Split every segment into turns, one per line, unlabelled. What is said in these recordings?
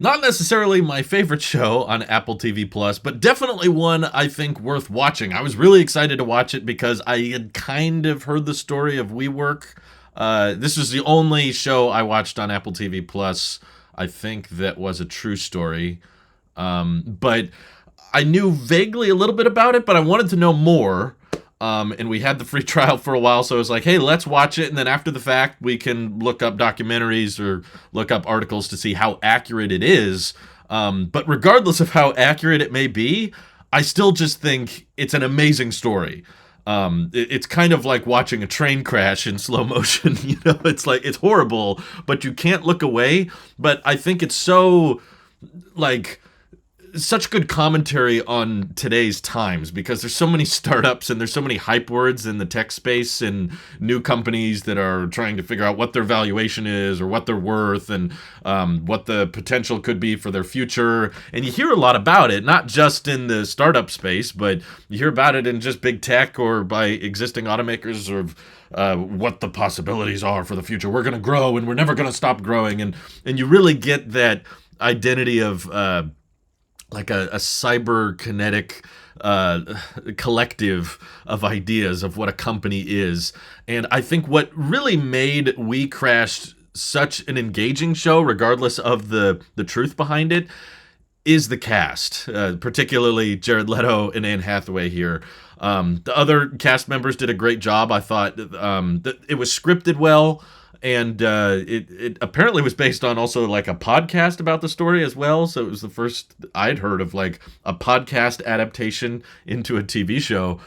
Not necessarily my favorite show on Apple TV Plus, but definitely one I think worth watching. I was really excited to watch it because I had kind of heard the story of WeWork. This was the only show I watched on Apple TV Plus, I think, that was a true story. But I knew vaguely a little bit about it, but I wanted to know more. And we had the free trial for a while, so I was like, hey, let's watch it, and then after the fact, we can look up documentaries or look up articles to see how accurate it is. But regardless of how accurate it may be, I still just think it's an amazing story. It's kind of like watching a train crash in slow motion. It's like, it's horrible, but you can't look away. But I think it's so, like, such good commentary on today's times, because there's so many startups and there's so many hype words in the tech space and new companies that are trying to figure out what their valuation is or what they're worth and what the potential could be for their future. And you hear a lot about it, not just in the startup space, but you hear about it in just big tech or by existing automakers of what the possibilities are for the future. We're going to grow and we're never going to stop growing. And you really get that identity of like a cyberkinetic collective of ideas of what a company is. And I think what really made WeCrashed such an engaging show, regardless of the truth behind it, is the cast, particularly Jared Leto and Anne Hathaway here. The other cast members did a great job. I thought that it was scripted well. And it apparently was based on also like a podcast about the story as well. So it was the first I'd heard of like a podcast adaptation into a TV show.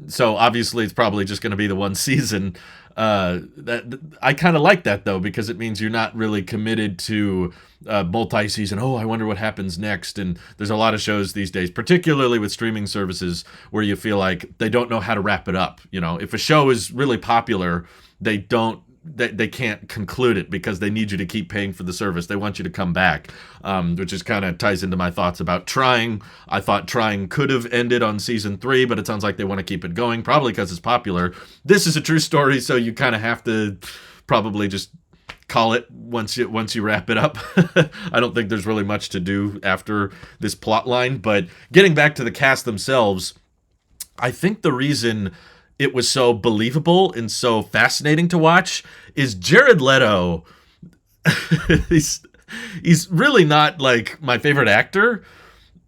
So obviously it's probably just going to be the one season. That I kind of like that though, because it means you're not really committed to multi-season. Oh, I wonder what happens next. And there's a lot of shows these days, particularly with streaming services, where you feel like they don't know how to wrap it up. If a show is really popular, they can't conclude it because they need you to keep paying for the service. They want you to come back, which is kind of ties into my thoughts about Trying. I thought Trying could have ended on season 3, but it sounds like they want to keep it going, probably because it's popular. This is a true story, so you kind of have to probably just call it once you wrap it up. I don't think there's really much to do after this plot line, but getting back to the cast themselves, I think the reason it was so believable and so fascinating to watch is Jared Leto. he's really not like my favorite actor,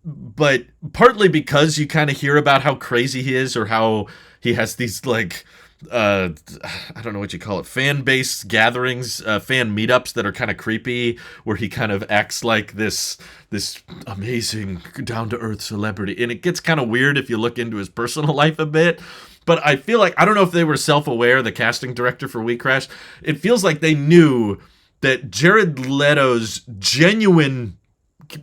but partly because you kind of hear about how crazy he is or how he has these like I don't know what you call it, fan base gatherings, fan meetups that are kind of creepy, where he kind of acts like this amazing down to earth celebrity, and it gets kind of weird if you look into his personal life a bit. But I feel like, I don't know if they were self-aware, the casting director for WeCrashed. It feels like they knew that Jared Leto's genuine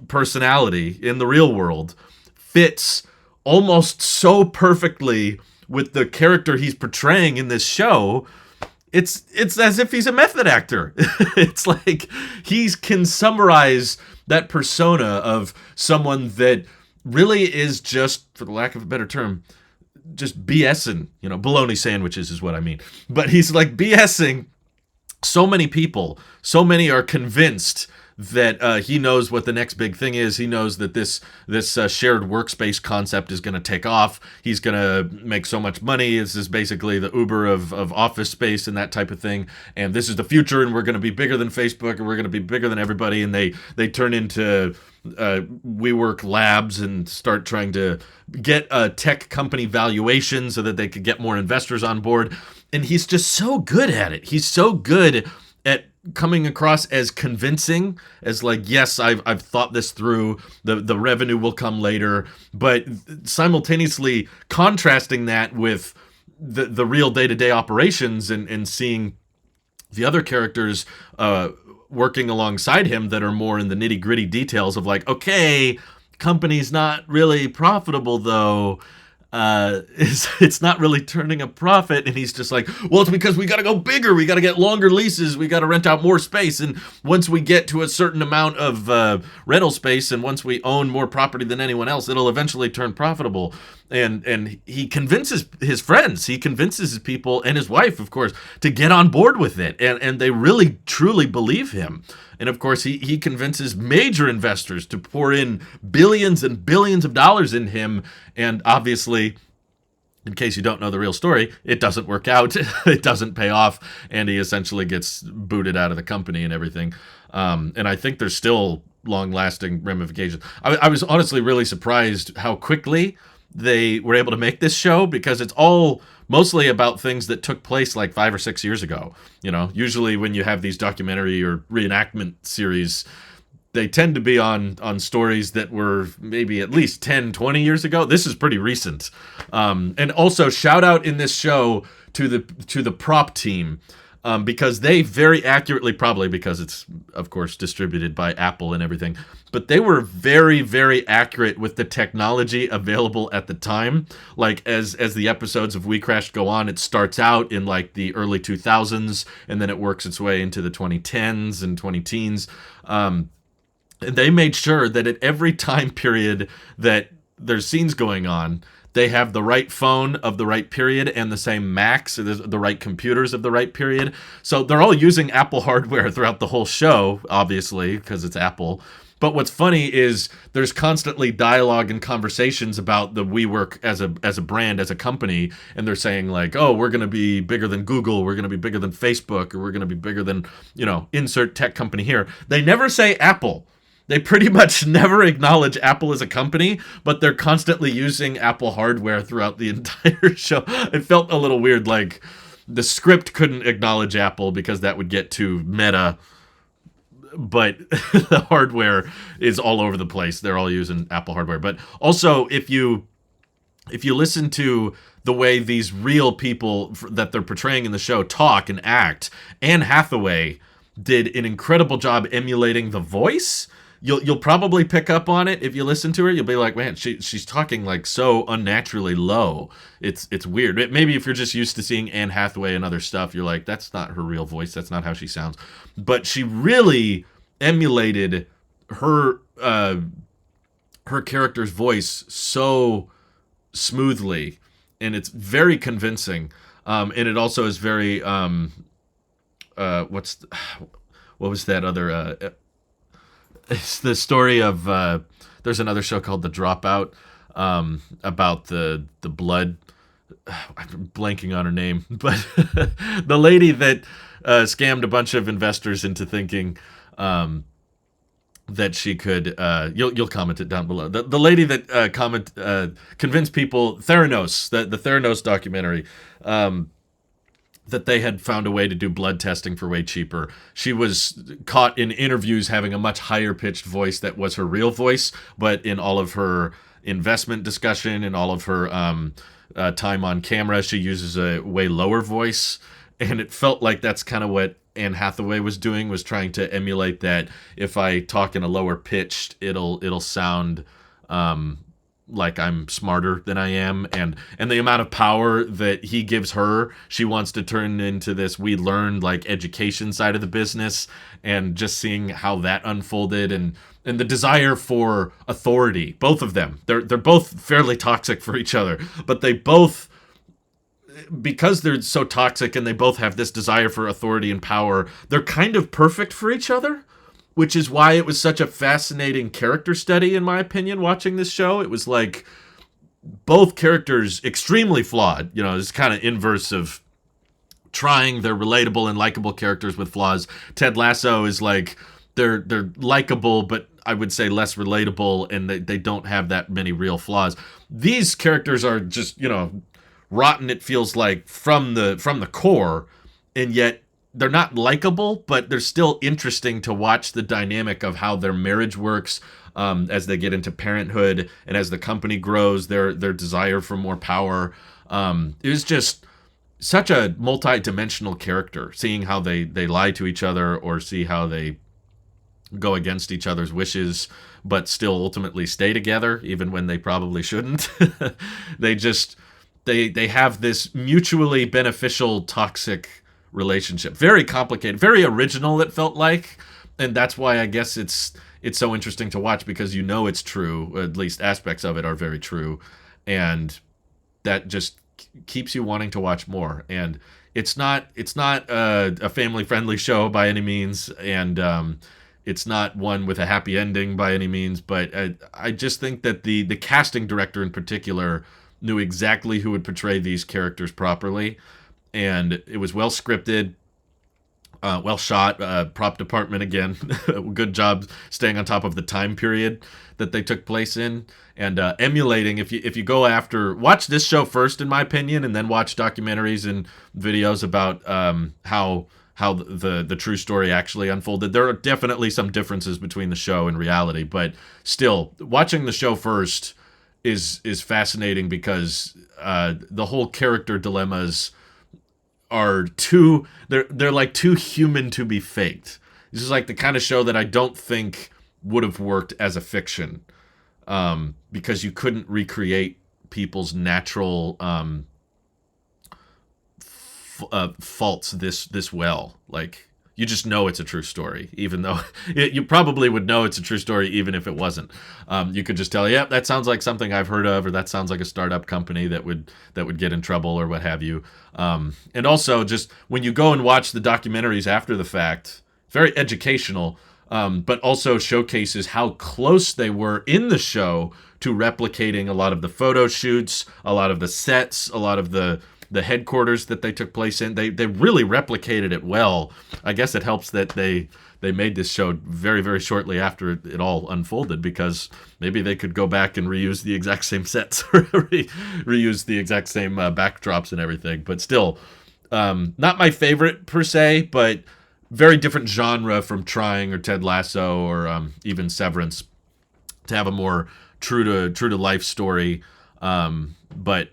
personality in the real world fits almost so perfectly with the character he's portraying in this show. It's as if he's a method actor. It's like he can summarize that persona of someone that really is just, for the lack of a better term, just BSing, bologna sandwiches is what I mean. But he's like BSing so many people. So many are convinced that he knows what the next big thing is. He knows that this shared workspace concept is going to take off. He's going to make so much money. This is basically the Uber of office space and that type of thing. And this is the future, and we're going to be bigger than Facebook, and we're going to be bigger than everybody. And they turn into WeWork labs and start trying to get a tech company valuation so that they could get more investors on board. And he's just so good at it. He's so good at coming across as convincing, as like, yes, I've thought this through, the revenue will come later, but simultaneously contrasting that with the real day-to-day operations and seeing the other characters working alongside him that are more in the nitty-gritty details of like, okay, company's not really profitable though. It's not really turning a profit, and he's just like, well, it's because we got to go bigger, we got to get longer leases, we got to rent out more space, and once we get to a certain amount of rental space, and once we own more property than anyone else, it'll eventually turn profitable. And he convinces his friends, he convinces his people, and his wife, of course, to get on board with it, and they really truly believe him. And of course, he convinces major investors to pour in billions and billions of dollars in him. And obviously, in case you don't know the real story, it doesn't work out. It doesn't pay off. And he essentially gets booted out of the company and everything. And I think there's still long-lasting ramifications. I was honestly really surprised how quickly they were able to make this show, because it's all mostly about things that took place like 5 or 6 years ago. Usually when you have these documentary or reenactment series, they tend to be on stories that were maybe at least 10, 20 years ago. This is pretty recent. And also shout out in this show to the prop team. Because they very accurately, probably because it's, of course, distributed by Apple and everything, but they were very, very accurate with the technology available at the time. Like, as the episodes of WeCrashed go on, it starts out in, like, the early 2000s, and then it works its way into the 2010s and 20-teens. And they made sure that at every time period that there's scenes going on, they have the right phone of the right period and the same Macs, the right computers of the right period. So they're all using Apple hardware throughout the whole show, obviously, because it's Apple. But what's funny is there's constantly dialogue and conversations about the WeWork as a brand, as a company, and they're saying like, oh, we're going to be bigger than Google, we're going to be bigger than Facebook, or we're going to be bigger than, insert tech company here. They never say Apple. They pretty much never acknowledge Apple as a company, but they're constantly using Apple hardware throughout the entire show. It felt a little weird, like the script couldn't acknowledge Apple because that would get too meta, but the hardware is all over the place. They're all using Apple hardware. But also, if you listen to the way these real people that they're portraying in the show talk and act, Anne Hathaway did an incredible job emulating the voice. You'll probably pick up on it if you listen to her. You'll be like, man, she's talking like so unnaturally low. It's weird. Maybe if you're just used to seeing Anne Hathaway and other stuff, you're like, that's not her real voice. That's not how she sounds. But she really emulated her character's voice so smoothly, and it's very convincing. And it also is very what was that other? It's the story of there's another show called The Dropout, about the blood. I'm blanking on her name, but the lady that scammed a bunch of investors into thinking that she could. You'll comment it down below. The lady that convinced people, Theranos, the Theranos documentary. That they had found a way to do blood testing for way cheaper. She was caught in interviews having a much higher pitched voice that was her real voice, but in all of her investment discussion and all of her time on camera, she uses a way lower voice. And it felt like that's kind of what Anne Hathaway was doing, was trying to emulate that. If I talk in a lower pitched, it'll sound like I'm smarter than I am, and the amount of power that he gives her, she wants to turn into this We Learned like education side of the business, and just seeing how that unfolded, and the desire for authority. Both of them, they're both fairly toxic for each other, but they both, because they're so toxic and they both have this desire for authority and power, they're kind of perfect for each other. Which is why it was such a fascinating character study, in my opinion, watching this show. It was like both characters extremely flawed. It's kind of inverse of trying. They're relatable and likable characters with flaws. Ted Lasso is like, they're likable, but I would say less relatable, and they don't have that many real flaws. These characters are just, rotten, it feels like, from the core, and yet they're not likable, but they're still interesting to watch the dynamic of how their marriage works as they get into parenthood, and as the company grows, their desire for more power. It was just such a multi-dimensional character, seeing how they lie to each other, or see how they go against each other's wishes, but still ultimately stay together, even when they probably shouldn't. They have this mutually beneficial, toxic relationship. Very complicated, very original, it felt like. And that's why I guess it's so interesting to watch, because it's true, at least aspects of it are very true, and that just keeps you wanting to watch more. And it's not a family friendly show by any means, and It's not one with a happy ending by any means, but I just think that the casting director in particular knew exactly who would portray these characters properly, and it was well scripted, well shot. Prop department again, good job staying on top of the time period that they took place in, and emulating. If you go after, watch this show first, in my opinion, and then watch documentaries and videos about how the true story actually unfolded. There are definitely some differences between the show and reality, but still, watching the show first is fascinating because the whole character dilemmas are too they're like too human to be faked. This is like the kind of show that I don't think would have worked as a fiction, because you couldn't recreate people's natural faults this well. Like, you just know it's a true story, even though you probably would know it's a true story even if it wasn't. You could just tell, yeah, that sounds like something I've heard of, or that sounds like a startup company that would get in trouble or what have you. And also, just when you go and watch the documentaries after the fact, very educational, but also showcases how close they were in the show to replicating a lot of the photo shoots, a lot of the sets, a lot of the headquarters that they took place in. They really replicated it well. I guess it helps that they made this show very, very shortly after it all unfolded, because maybe they could go back and reuse the exact same sets or reuse the exact same backdrops and everything. But still, not my favorite per se, but very different genre from Trying or Ted Lasso or even Severance, to have a more true to life story. But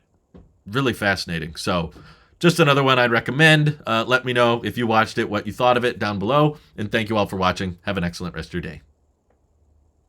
really fascinating. So just another one I'd recommend. Let me know if you watched it, what you thought of it down below. And thank you all for watching. Have an excellent rest of your day.